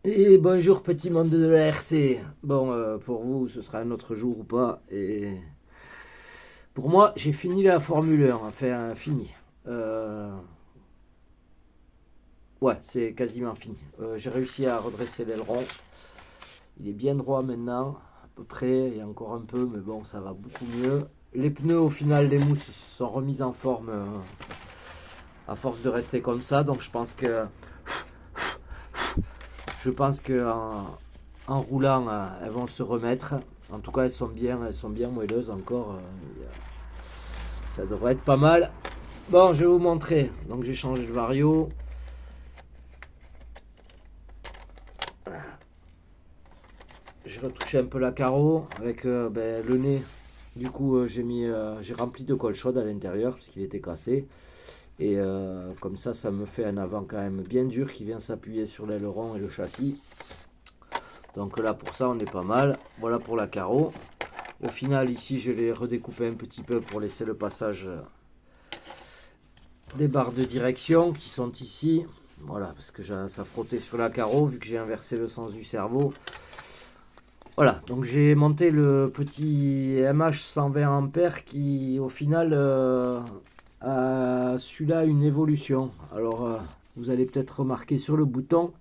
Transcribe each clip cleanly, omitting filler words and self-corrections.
Et bonjour petit monde de la RC. Bon, pour vous, ce sera un autre jour ou pas. Et pour moi, j'ai fini la Formule 1. Enfin, fini. Euh, ouais, c'est quasiment fini. J'ai réussi à redresser l'aileron. Il est bien droit maintenant, à peu près. Il y a encore un peu, mais bon, ça va beaucoup mieux. Les pneus, au final, les mousses sont remises en forme à force de rester comme ça. Donc, je pense que en roulant, elles vont se remettre. En tout cas, elles sont bien moelleuses encore. Ça devrait être pas mal. Bon, je vais vous montrer. Donc, j'ai changé de vario. J'ai retouché un peu la carreau avec le nez. Du coup, j'ai rempli de colle chaude à l'intérieur parce qu'il était cassé. Et comme ça me fait un avant quand même bien dur qui vient s'appuyer sur l'aileron et le châssis. Donc là, pour ça, on est pas mal. Voilà pour la carreau. Au final, ici, je l'ai redécoupé un petit peu pour laisser le passage des barres de direction qui sont ici. Voilà, parce que ça frottait sur la carreau vu que j'ai inversé le sens du cerveau. Voilà, donc j'ai monté le petit MH 120 ampères qui au final a celui-là une évolution. Alors vous allez peut-être remarquer sur le bouton,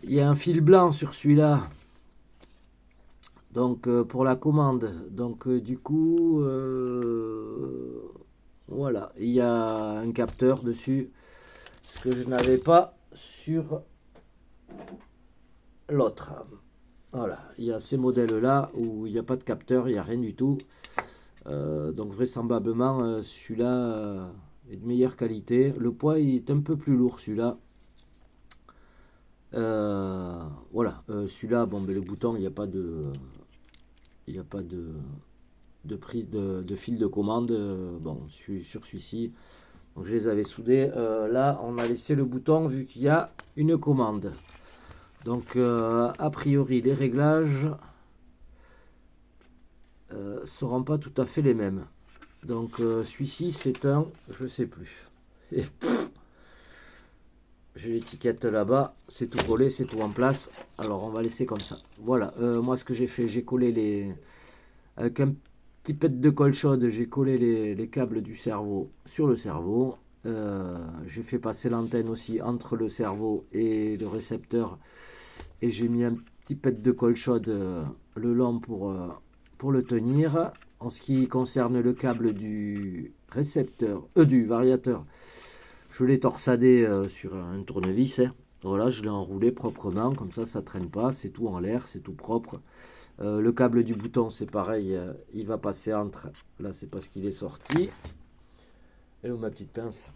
il y a un fil blanc sur celui-là. Donc pour la commande, donc du coup voilà, il y a un capteur dessus, ce que je n'avais pas sur l'autre. Voilà, il y a ces modèles-là où il n'y a pas de capteur, il n'y a rien du tout. Donc vraisemblablement, celui-là est de meilleure qualité. Le poids il est un peu plus lourd celui-là. Voilà, celui-là, bon, le bouton, il n'y a pas de prise de fil de commande. Bon, sur celui-ci, donc je les avais soudés. Là, on a laissé le bouton vu qu'il y a une commande. Donc, a priori, les réglages seront pas tout à fait les mêmes. Donc, celui-ci, c'est un, je sais plus. Et j'ai l'étiquette là-bas, c'est tout collé, c'est tout en place. Alors, on va laisser comme ça. Voilà, moi, ce que j'ai fait, j'ai collé avec un petit pet de colle chaude, j'ai collé les câbles du cerveau sur le cerveau. J'ai fait passer l'antenne aussi entre le cerveau et le récepteur. Et j'ai mis un petit pet de colle chaude le long pour le tenir. En ce qui concerne le câble du récepteur, du variateur, je l'ai torsadé sur un tournevis. Hein. Voilà, je l'ai enroulé proprement, comme ça traîne pas, c'est tout en l'air, c'est tout propre. Le câble du bouton, c'est pareil, il va passer entre. Là, c'est parce qu'il est sorti. Et où ma petite pince?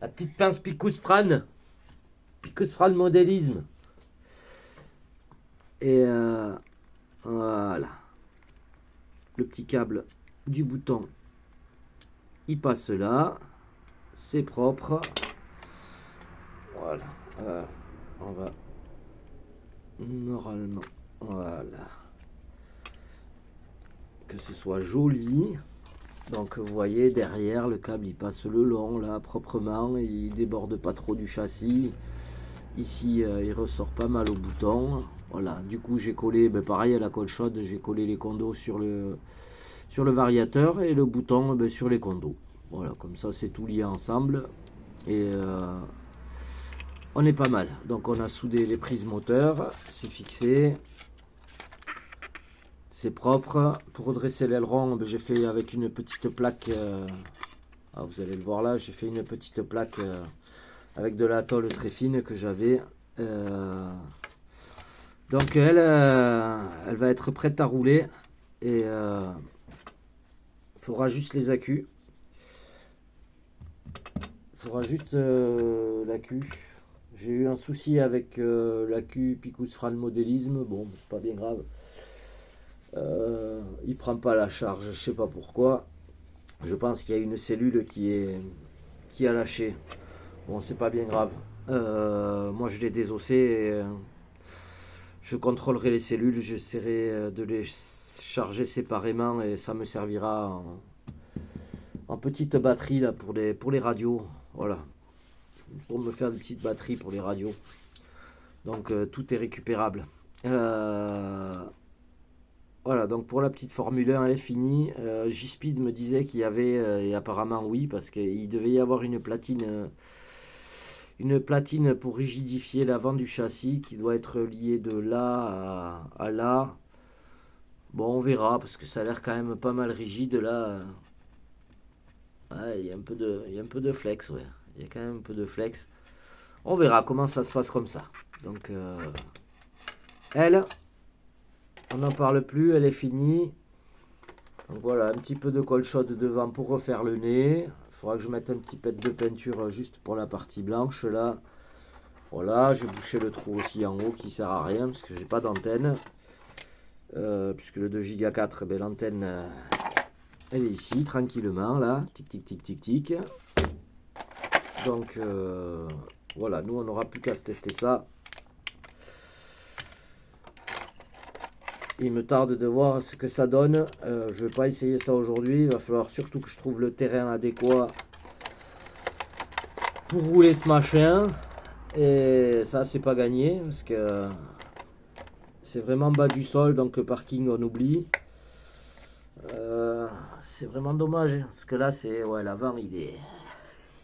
La petite pince Picus Fran. Picus Fran modélisme. Et voilà. Le petit câble du bouton, il passe là. C'est propre. Voilà. On va normalement. Voilà. Que ce soit joli. Donc vous voyez derrière le câble il passe le long là proprement, il déborde pas trop du châssis. Ici il ressort pas mal au bouton. Voilà, du coup j'ai collé, pareil à la colle chaude, j'ai collé les condos sur le variateur et le bouton sur les condos. Voilà, comme ça c'est tout lié ensemble. Et on est pas mal. Donc on a soudé les prises moteurs, c'est fixé. C'est propre. Pour redresser l'aileron, j'ai fait avec une petite plaque. Vous allez le voir là, j'ai fait une petite plaque avec de la tôle très fine que j'avais. Donc elle va être prête à rouler. Et il faudra juste les accus. Il faudra juste l'accu. J'ai eu un souci avec l'accu Picus Fran modélisme. Bon, c'est pas bien grave. Il prend pas la charge, je sais pas pourquoi. Je pense qu'il y a une cellule qui a lâché. Bon, c'est pas bien grave. Moi, je l'ai désossé. Et, je contrôlerai les cellules. J'essaierai de les charger séparément et ça me servira en petite batterie là pour les radios. Voilà. pour me faire des petites batteries pour les radios. Donc tout est récupérable. Voilà, donc pour la petite Formule 1, elle est finie. J-Speed me disait qu'il y avait, et apparemment oui, parce qu'il devait y avoir une platine pour rigidifier l'avant du châssis qui doit être liée de là à là. Bon, on verra, parce que ça a l'air quand même pas mal rigide là. Ouais, il y a un peu de flex, ouais. Il y a quand même un peu de flex. On verra comment ça se passe comme ça. Donc, elle, on n'en parle plus, elle est finie. Donc voilà, un petit peu de colle chaude devant pour refaire le nez. Il faudra que je mette un petit pet de peinture juste pour la partie blanche là. Voilà, j'ai bouché le trou aussi en haut qui sert à rien parce que j'ai pas d'antenne. Puisque le 2 Go 4, ben, l'antenne elle est ici tranquillement là. Tic tic tic tic tic. Donc voilà, nous on n'aura plus qu'à se tester ça. Il me tarde de voir ce que ça donne. Je ne vais pas essayer ça aujourd'hui. Il va falloir surtout que je trouve le terrain adéquat pour rouler ce machin. Et ça, c'est pas gagné parce que c'est vraiment bas du sol. Donc, parking, on oublie. C'est vraiment dommage. Parce que là, c'est. Ouais, l'avant, il est.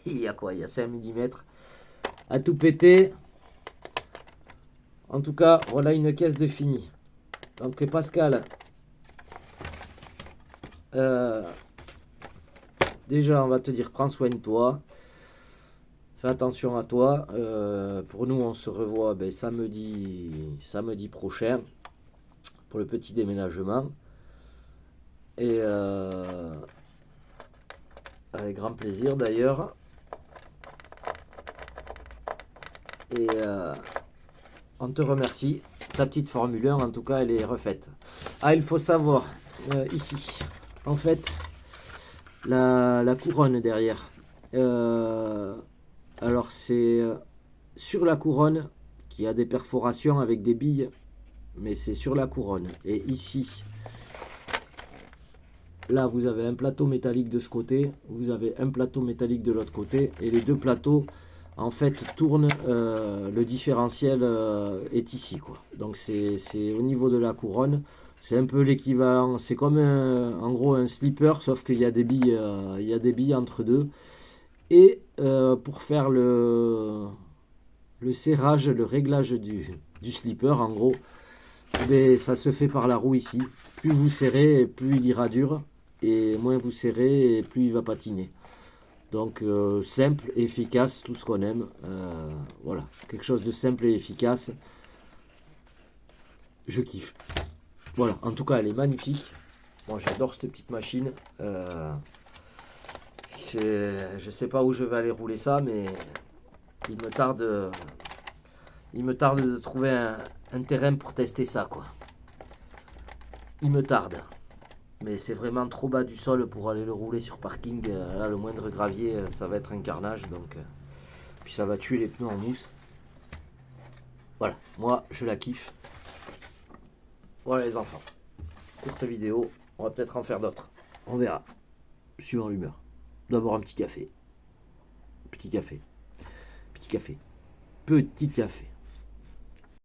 Il y a quoi? Il y a 5 mm. À tout péter. En tout cas, voilà une caisse de fini. Donc Pascal, déjà on va te dire prends soin de toi, fais attention à toi. Pour nous on se revoit samedi prochain pour le petit déménagement. Et avec grand plaisir d'ailleurs. Et on te remercie. Ta petite Formule 1, en tout cas, elle est refaite. Ah, il faut savoir, ici, en fait, la couronne derrière. Alors, c'est sur la couronne qu'il y a des perforations avec des billes, mais c'est sur la couronne. Et ici, là, vous avez un plateau métallique de ce côté, vous avez un plateau métallique de l'autre côté, et les deux plateaux en fait tourne, le différentiel est ici quoi. Donc c'est au niveau de la couronne, c'est un peu l'équivalent, c'est comme en gros un slipper sauf qu'il y a des billes entre deux. Et pour faire le serrage, le réglage du slipper en gros, ben, ça se fait par la roue ici. Plus vous serrez, plus il ira dur, et moins vous serrez, et plus il va patiner. Donc simple, efficace, tout ce qu'on aime. Voilà, quelque chose de simple et efficace. Je kiffe. Voilà, en tout cas, elle est magnifique. Moi, j'adore cette petite machine. Je sais pas où je vais aller rouler ça, mais il me tarde de trouver un terrain pour tester ça, quoi. Il me tarde. Mais c'est vraiment trop bas du sol pour aller le rouler sur parking. Là, le moindre gravier, ça va être un carnage. Donc, puis ça va tuer les pneus en mousse. Voilà, moi, je la kiffe. Voilà les enfants. Courte vidéo. On va peut-être en faire d'autres. On verra. Suivant l'humeur. D'abord un petit café. Petit café. Petit café. Petit café.